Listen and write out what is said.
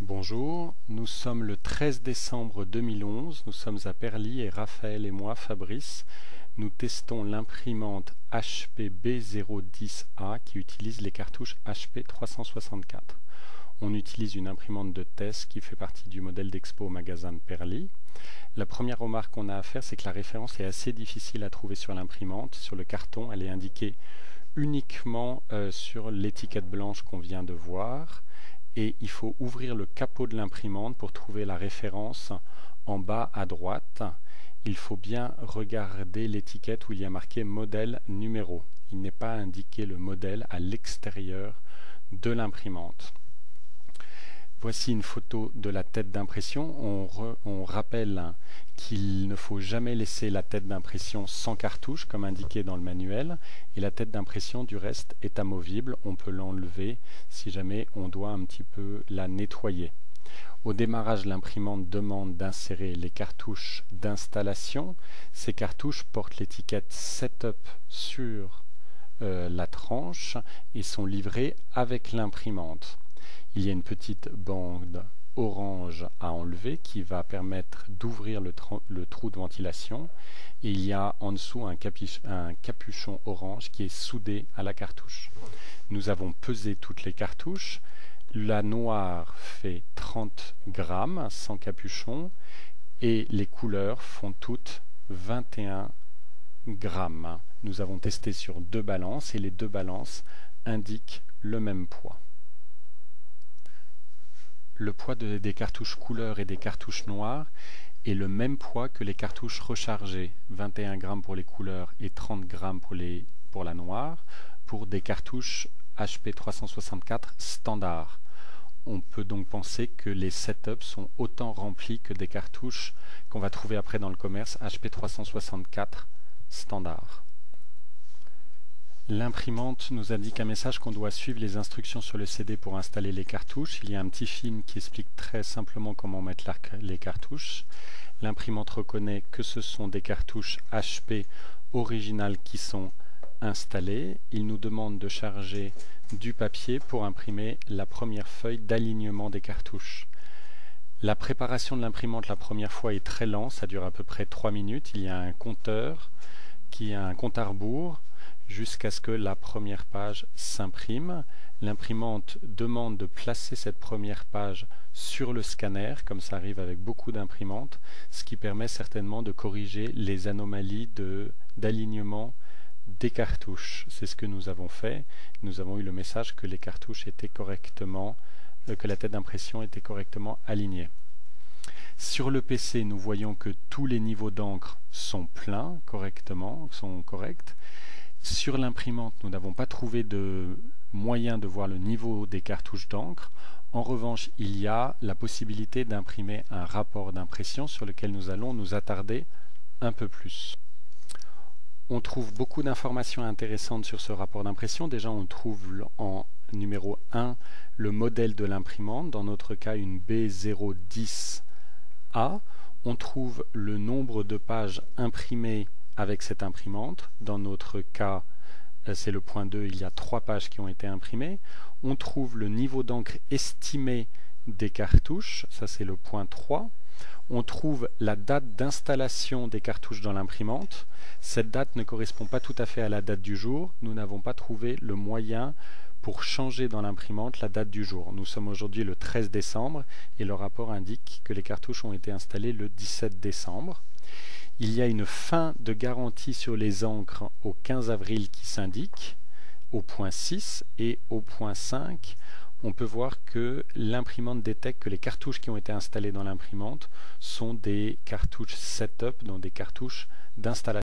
Bonjour, nous sommes le 13 décembre 2011, nous sommes à Perly et Raphaël et moi, Fabrice, nous testons l'imprimante HP B010A qui utilise les cartouches HP 364. On utilise une imprimante de test qui fait partie du modèle d'expo au magasin de Perly. La première remarque qu'on a à faire, c'est que la référence est assez difficile à trouver sur l'imprimante. Sur le carton, elle est indiquée uniquement sur l'étiquette blanche qu'on vient de voir. Et il faut ouvrir le capot de l'imprimante pour trouver la référence en bas à droite. Il faut bien regarder l'étiquette où il y a marqué modèle numéro. Il n'est pas indiqué le modèle à l'extérieur de l'imprimante. Voici une photo de la tête d'impression. On rappelle qu'il ne faut jamais laisser la tête d'impression sans cartouche comme indiqué dans le manuel, et la tête d'impression du reste est amovible, on peut l'enlever si jamais on doit un petit peu la nettoyer. Au démarrage, l'imprimante demande d'insérer les cartouches d'installation. Ces cartouches portent l'étiquette Setup sur la tranche et sont livrées avec l'imprimante. Il y a une petite bande orange à enlever qui va permettre d'ouvrir le trou de ventilation, et il y a en dessous un capuchon orange qui est soudé à la cartouche. Nous avons pesé toutes les cartouches. La noire fait 30 grammes sans capuchon et les couleurs font toutes 21 grammes. Nous avons testé sur deux balances et les deux balances indiquent le même poids. Le poids des cartouches couleur et des cartouches noires est le même poids que les cartouches rechargées, 21 grammes pour les couleurs et 30 grammes pour la noire, pour des cartouches HP 364 standard. On peut donc penser que les setups sont autant remplis que des cartouches qu'on va trouver après dans le commerce HP 364 standard. L'imprimante nous indique un message qu'on doit suivre les instructions sur le CD pour installer les cartouches. Il y a un petit film qui explique très simplement comment mettre les cartouches. L'imprimante reconnaît que ce sont des cartouches HP originales qui sont installées. Il nous demande de charger du papier pour imprimer la première feuille d'alignement des cartouches. La préparation de l'imprimante la première fois est très lente, ça dure à peu près 3 minutes. Il y a un compteur qui a un compte à rebours jusqu'à ce que la première page s'imprime. L'imprimante demande de placer cette première page sur le scanner, comme ça arrive avec beaucoup d'imprimantes, ce qui permet certainement de corriger les anomalies d'alignement des cartouches. C'est ce que nous avons fait. Nous avons eu le message que les cartouches étaient correctement, que la tête d'impression était correctement alignée. Sur le PC, nous voyons que tous les niveaux d'encre sont pleins correctement, sont corrects. Sur l'imprimante, nous n'avons pas trouvé de moyen de voir le niveau des cartouches d'encre. En revanche, il y a la possibilité d'imprimer un rapport d'impression sur lequel nous allons nous attarder un peu plus. On trouve beaucoup d'informations intéressantes sur ce rapport d'impression. Déjà, on trouve en numéro 1 le modèle de l'imprimante, dans notre cas une B010A. On trouve le nombre de pages imprimées avec cette imprimante. Dans notre cas, c'est le point 2, il y a 3 pages qui ont été imprimées. On trouve le niveau d'encre estimé des cartouches, ça c'est le point 3. On trouve la date d'installation des cartouches dans l'imprimante. Cette date ne correspond pas tout à fait à la date du jour. Nous n'avons pas trouvé le moyen pour changer dans l'imprimante la date du jour. Nous sommes aujourd'hui le 13 décembre et le rapport indique que les cartouches ont été installées le 17 décembre. Il y a une fin de garantie sur les encres au 15 avril qui s'indique, au point 6, et au point 5, on peut voir que l'imprimante détecte que les cartouches qui ont été installées dans l'imprimante sont des cartouches setup, donc des cartouches d'installation.